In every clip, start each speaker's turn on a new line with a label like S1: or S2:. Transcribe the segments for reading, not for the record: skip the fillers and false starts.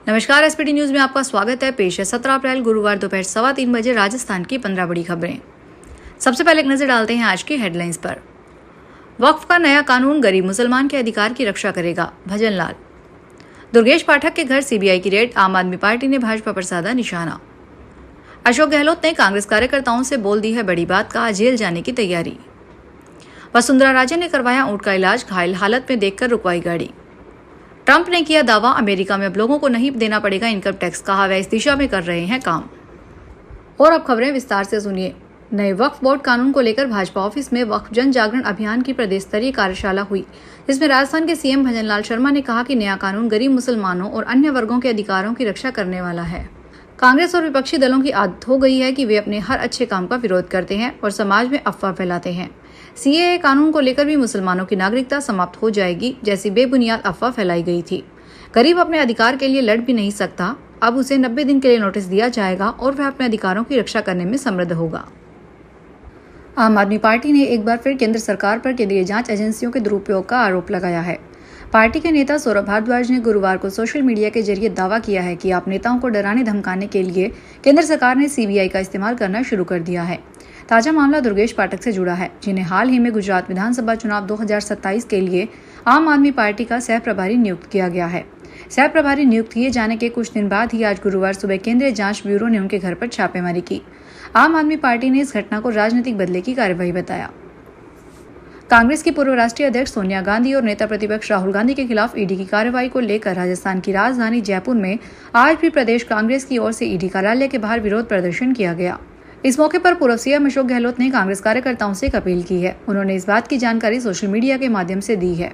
S1: नमस्कार, SPT news में आपका स्वागत है। पेश है 17 अप्रैल गुरुवार दोपहर 3:15 बजे राजस्थान की 15 बड़ी खबरें। सबसे पहले एक नजर डालते हैं आज की हेडलाइंस पर। वक्फ का नया कानून गरीब मुसलमान के अधिकार की रक्षा करेगा, भजन लाल। दुर्गेश पाठक के घर सीबीआई की रेड, आम आदमी पार्टी ने भाजपा पर साधा निशाना। अशोक गहलोत ने कांग्रेस कार्यकर्ताओं से बोल दी है बड़ी बात, कहा जेल जाने की तैयारी। वसुंधरा राजे ने करवाया ऊंट का इलाज, घायल हालत में देखकर रुकवाई गाड़ी। ट्रंप ने किया दावा, अमेरिका में अब लोगों को नहीं देना पड़ेगा इनकम टैक्स, कहा वह इस दिशा में कर रहे हैं काम। और अब खबरें विस्तार से सुनिए। नए वक्फ बोर्ड कानून को लेकर भाजपा ऑफिस में वक्फ जन जागरण अभियान की प्रदेश स्तरीय कार्यशाला हुई, जिसमें राजस्थान के सीएम भजन लाल शर्मा ने कहा कि नया कानून गरीब मुसलमानों और अन्य वर्गों के अधिकारों की रक्षा करने वाला है। कांग्रेस और विपक्षी दलों की आदत हो गई है कि वे अपने हर अच्छे काम का विरोध करते हैं और समाज में अफवाह फैलाते हैं। सीएए कानून को लेकर भी मुसलमानों की नागरिकता समाप्त हो जाएगी जैसी बेबुनियाद अफवाह फैलाई गई थी। गरीब अपने अधिकार के लिए लड़ भी नहीं सकता, अब उसे 90 दिन के लिए नोटिस दिया जाएगा और वह अपने अधिकारों की रक्षा करने में समृद्ध होगा। आम आदमी पार्टी ने एक बार फिर केंद्र सरकार पर केंद्रीय जांच एजेंसियों के दुरुपयोग का आरोप लगाया है। पार्टी के नेता सौरभ भारद्वाज ने गुरुवार को सोशल मीडिया के जरिए दावा किया है कि आप नेताओं को डराने धमकाने के लिए केंद्र सरकार ने सीबीआई का इस्तेमाल करना शुरू कर दिया है। ताजा मामला दुर्गेश पाठक से जुड़ा है, जिन्हें हाल ही में गुजरात विधानसभा चुनाव 2027 के लिए आम आदमी पार्टी का सह प्रभारी नियुक्त किया गया है। सह प्रभारी नियुक्त किए जाने के कुछ दिन बाद ही आज गुरुवार सुबह केंद्रीय जांच ब्यूरो ने उनके घर पर छापेमारी की। आम आदमी पार्टी ने इस घटना को राजनीतिक बदले की कार्रवाई बताया। कांग्रेस की पूर्व राष्ट्रीय अध्यक्ष सोनिया गांधी और नेता प्रतिपक्ष राहुल गांधी के खिलाफ ईडी की कार्रवाई को लेकर राजस्थान की राजधानी जयपुर में आज भी प्रदेश कांग्रेस की ओर से ईडी कार्यालय के बाहर विरोध प्रदर्शन किया गया। इस मौके पर पूर्व सीएम अशोक गहलोत ने कांग्रेस कार्यकर्ताओं से एक अपील की है। उन्होंने इस बात की जानकारी सोशल मीडिया के माध्यम से दी है।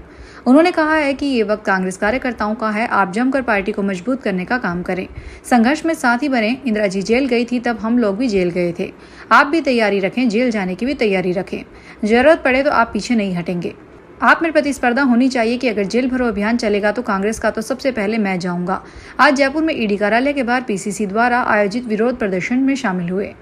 S1: उन्होंने कहा है कि ये वक्त कांग्रेस कार्यकर्ताओं का है, आप जमकर पार्टी को मजबूत करने का काम करें। संघर्ष में साथी बने, इंदिरा जी जेल गई थी तब हम लोग भी जेल गए थे। आप भी तैयारी रखें, जेल जाने की भी तैयारी रखें। जरूरत पड़े तो आप पीछे नहीं हटेंगे। आप में प्रतिस्पर्धा होनी चाहिए कि अगर जेल भरो अभियान चलेगा तो कांग्रेस का तो सबसे पहले मैं जाऊंगा। आज जयपुर में ईडी कार्यालय के बाहर पीसीसी द्वारा आयोजित विरोध प्रदर्शन में शामिल हुए।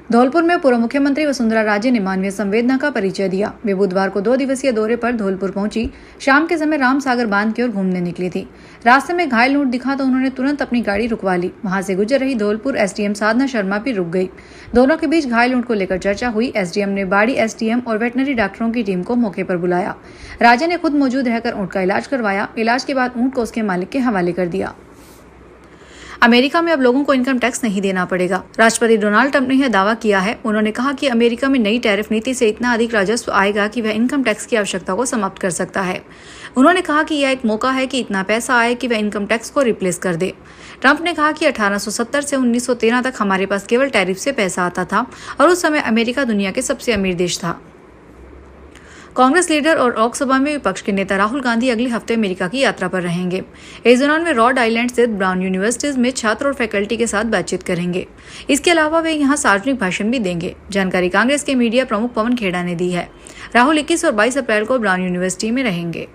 S1: धौलपुर में पूर्व मुख्यमंत्री वसुंधरा राजे ने मानवीय संवेदना का परिचय दिया। वे बुधवार को 2 दिवसीय दौरे पर धौलपुर पहुंची। शाम के समय राम सागर बांध की ओर घूमने निकली थी। रास्ते में घायल ऊंट दिखा तो उन्होंने तुरंत अपनी गाड़ी रुकवा ली। वहां से गुजर रही धौलपुर एसडीएम साधना शर्मा भी रुक गई। दोनों के बीच घायल ऊंट को लेकर चर्चा हुई। एसडीएम ने बाड़ी एसडीएम और वेटनरी डॉक्टरों की टीम को मौके पर बुलाया। राजे ने खुद मौजूद रहकर ऊंट का इलाज करवाया। इलाज के बाद ऊंट को उसके मालिक के हवाले कर दिया। अमेरिका में अब लोगों को इनकम टैक्स नहीं देना पड़ेगा। राष्ट्रपति डोनाल्ड ट्रंप ने यह दावा किया है। उन्होंने कहा कि अमेरिका में नई टैरिफ नीति से इतना अधिक राजस्व आएगा कि वह इनकम टैक्स की आवश्यकता को समाप्त कर सकता है। उन्होंने कहा कि यह एक मौका है कि इतना पैसा आए कि वह इनकम टैक्स को रिप्लेस कर दे। ट्रंप ने कहा कि 1870 से 1913 तक हमारे पास केवल टैरिफ से पैसा आता था और उस समय अमेरिका दुनिया के सबसे अमीर देश था। कांग्रेस लीडर और लोकसभा में विपक्ष के नेता राहुल गांधी अगले हफ्ते अमेरिका की यात्रा पर रहेंगे। इस दौरान वे रॉड आइलैंड स्थित ब्राउन यूनिवर्सिटीज में छात्र और फैकल्टी के साथ बातचीत करेंगे। इसके अलावा वे यहां सार्वजनिक भाषण भी देंगे। जानकारी कांग्रेस के मीडिया प्रमुख पवन खेड़ा ने दी है। राहुल 21 और 22 अप्रैल को ब्राउन यूनिवर्सिटी में रहेंगे।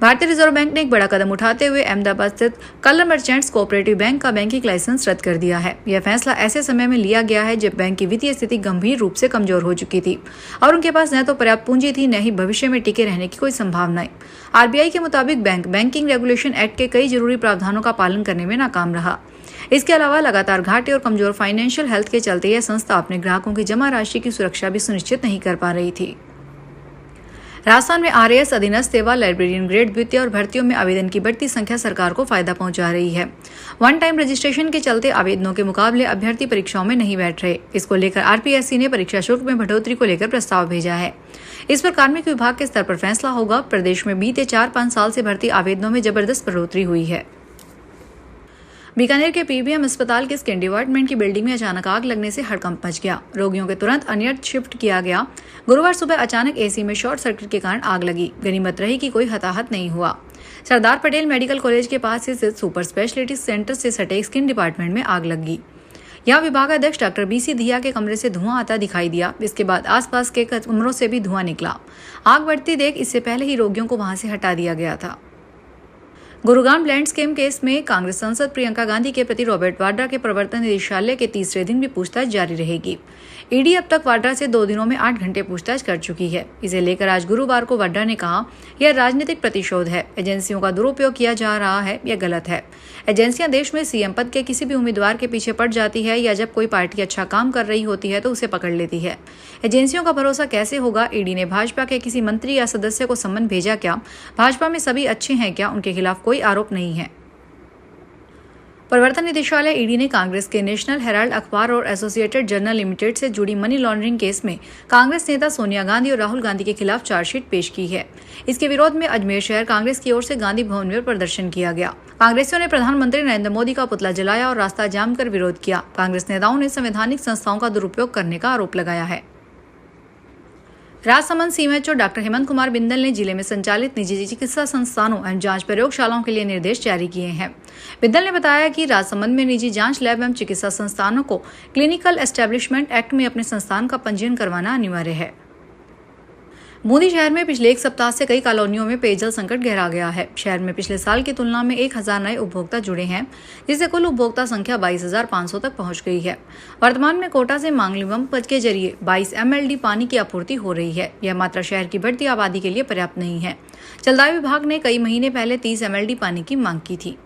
S1: भारतीय रिजर्व बैंक ने एक बड़ा कदम उठाते हुए अहमदाबाद स्थित कलर मर्चेंट्स कोऑपरेटिव बैंक का बैंकिंग लाइसेंस रद्द कर दिया है। यह फैसला ऐसे समय में लिया गया है जब बैंक की वित्तीय स्थिति गंभीर रूप से कमजोर हो चुकी थी और उनके पास न तो पर्याप्त पूंजी थी, न ही भविष्य में टिके रहने की कोई संभावना। आरबीआई के मुताबिक बैंक बैंकिंग रेगुलेशन एक्ट के कई जरूरी प्रावधानों का पालन करने में नाकाम रहा। इसके अलावा लगातार घाटे और कमजोर फाइनेंशियल हेल्थ के चलते यह संस्था अपने ग्राहकों की जमा राशि की सुरक्षा भी सुनिश्चित नहीं कर पा रही थी। राजस्थान में आरएएस अधीनस्थ सेवा, लाइब्रेरियन ग्रेड द्वितीय और भर्तियों में आवेदन की बढ़ती संख्या सरकार को फायदा पहुंचा रही है। वन टाइम रजिस्ट्रेशन के चलते आवेदनों के मुकाबले अभ्यर्थी परीक्षाओं में नहीं बैठ रहे। इसको लेकर आरपीएससी ने परीक्षा शुल्क में बढ़ोतरी को लेकर प्रस्ताव भेजा है। इस पर कार्मिक विभाग के स्तर पर फैसला होगा। प्रदेश में बीते 4-5 साल से भर्ती आवेदनों में जबरदस्त बढ़ोतरी हुई है। बीकानेर के पीबीएम अस्पताल के स्किन डिपार्टमेंट की बिल्डिंग में अचानक आग लगने से हड़कंप मच गया। रोगियों के तुरंत अन्यत्र शिफ्ट किया गया। गुरुवार सुबह अचानक एसी में शॉर्ट सर्किट के कारण आग लगी। गनीमत रही कि कोई हताहत नहीं हुआ। सरदार पटेल मेडिकल कॉलेज के पास स्थित सुपर स्पेशलिटी सेंटर से सटे स्किन डिपार्टमेंट में आग लगी। यहाँ विभागाध्यक्ष डॉक्टर बीसी धिया के कमरे से धुआं आता दिखाई दिया। इसके बाद आसपास के कमरों से भी धुआं निकला। आग बढ़ती देख इससे पहले ही रोगियों को वहां से हटा दिया गया था। गुरुग्राम लैंड स्कैम केस में कांग्रेस सांसद प्रियंका गांधी के प्रति रॉबर्ट वाड्रा के प्रवर्तन निदेशालय के तीसरे दिन भी पूछताछ जारी रहेगी। ईडी अब तक वाड्रा से 2 दिनों में 8 घंटे पूछताछ कर चुकी है। इसे लेकर आज गुरुवार को वाड्रा ने कहा, यह राजनीतिक प्रतिशोध है, एजेंसियों का दुरुपयोग किया जा रहा है, यह गलत है। एजेंसियां देश में सीएम पद के किसी भी उम्मीदवार के पीछे पड़ जाती है या जब कोई पार्टी अच्छा काम कर रही होती है तो उसे पकड़ लेती है। एजेंसियों का भरोसा कैसे होगा? ईडी ने भाजपा के किसी मंत्री या सदस्य को सम्मन भेजा क्या? भाजपा में सभी अच्छे हैं क्या? उनके खिलाफ कोई आरोप नहीं है। प्रवर्तन निदेशालय ईडी ने कांग्रेस के नेशनल हेराल्ड अखबार और एसोसिएटेड जर्नल लिमिटेड से जुड़ी मनी लॉन्ड्रिंग केस में कांग्रेस नेता सोनिया गांधी और राहुल गांधी के खिलाफ चार्जशीट पेश की है। इसके विरोध में अजमेर शहर कांग्रेस की ओर से गांधी भवन में प्रदर्शन किया गया। कांग्रेसियों ने प्रधानमंत्री नरेंद्र मोदी का पुतला जलाया और रास्ता जाम कर विरोध किया। कांग्रेस नेताओं ने संवैधानिक संस्थाओं का दुरुपयोग करने का आरोप लगाया है। राजसमंद सीएमएचओ डॉक्टर हेमंत कुमार बिंदल ने जिले में संचालित निजी चिकित्सा संस्थानों एवं जांच प्रयोगशालाओं के लिए निर्देश जारी किए हैं। बिंदल ने बताया कि राजसमंद में निजी जांच लैब एवं चिकित्सा संस्थानों को क्लिनिकल एस्टेब्लिशमेंट एक्ट में अपने संस्थान का पंजीयन करवाना अनिवार्य है। बूंदी शहर में पिछले एक सप्ताह से कई कॉलोनियों में पेयजल संकट गहरा गया है। शहर में पिछले साल की तुलना में 1000 नए उपभोक्ता जुड़े हैं, जिससे कुल उपभोक्ता संख्या 22,500 तक पहुंच गई है। वर्तमान में कोटा से मांगलिवम पथ के जरिए 22 MLD पानी की आपूर्ति हो रही है। यह मात्रा शहर की बढ़ती आबादी के लिए पर्याप्त नहीं है। जलदाय विभाग ने कई महीने पहले 30 MLD पानी की मांग की थी।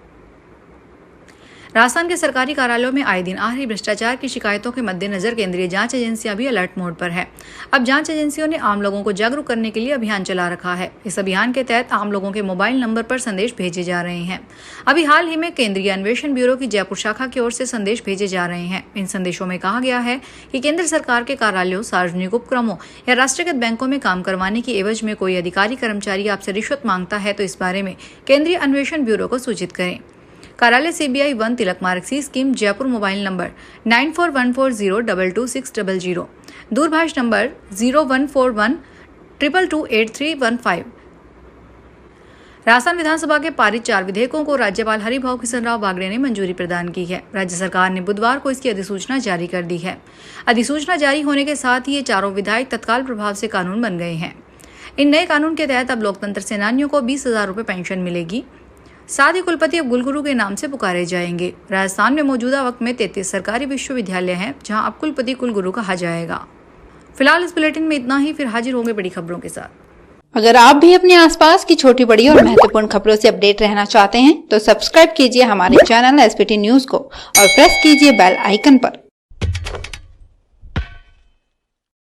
S1: राजस्थान के सरकारी कार्यालयों में आए दिन आ रही भ्रष्टाचार की शिकायतों के मद्देनजर केंद्रीय जांच एजेंसियां भी अलर्ट मोड पर है। अब जांच एजेंसियों ने आम लोगों को जागरूक करने के लिए अभियान चला रखा है। इस अभियान के तहत आम लोगों के मोबाइल नंबर पर संदेश भेजे जा रहे हैं। अभी हाल ही में केंद्रीय अन्वेषण ब्यूरो की जयपुर शाखा की ओर से संदेश भेजे जा रहे हैं। इन संदेशों में कहा गया है कि केंद्र सरकार के कार्यालयों, सार्वजनिक उपक्रमों या राष्ट्रीयकृत बैंकों में काम करवाने की एवज में कोई अधिकारी कर्मचारी आपसे रिश्वत मांगता है तो इस बारे में केंद्रीय अन्वेषण ब्यूरो को सूचित करें। कार्यालय CBI 1 तिलक मार्ग सी स्कीम, जयपुर, मोबाइल नंबर 9414022600, दूरभाष नंबर 0141222315। राजस्थान विधानसभा के पारित 4 विधेयकों को राज्यपाल हरिभाऊ किशन राव बागड़े ने मंजूरी प्रदान की है। राज्य सरकार ने बुधवार को इसकी अधिसूचना जारी कर दी है। अधिसूचना जारी होने के साथ ही ये चारों विधेयक तत्काल प्रभाव से कानून बन गए हैं। इन नए कानून के तहत अब लोकतंत्र सेनानियों को 20,000 रुपये पेंशन मिलेगी। साथ ही कुलपति अब कुलगुरु के नाम से पुकारे जाएंगे। राजस्थान में मौजूदा वक्त में 33 सरकारी विश्वविद्यालय हैं, जहां अब कुलपति कुलगुरु कहा जाएगा। फिलहाल इस बुलेटिन में इतना ही, फिर हाजिर होंगे बड़ी खबरों के साथ।
S2: अगर आप भी अपने आसपास की छोटी बड़ी और महत्वपूर्ण खबरों से अपडेट रहना चाहते हैं तो सब्सक्राइब कीजिए हमारे चैनल SPT न्यूज को और प्रेस कीजिए बेल आइकन पर।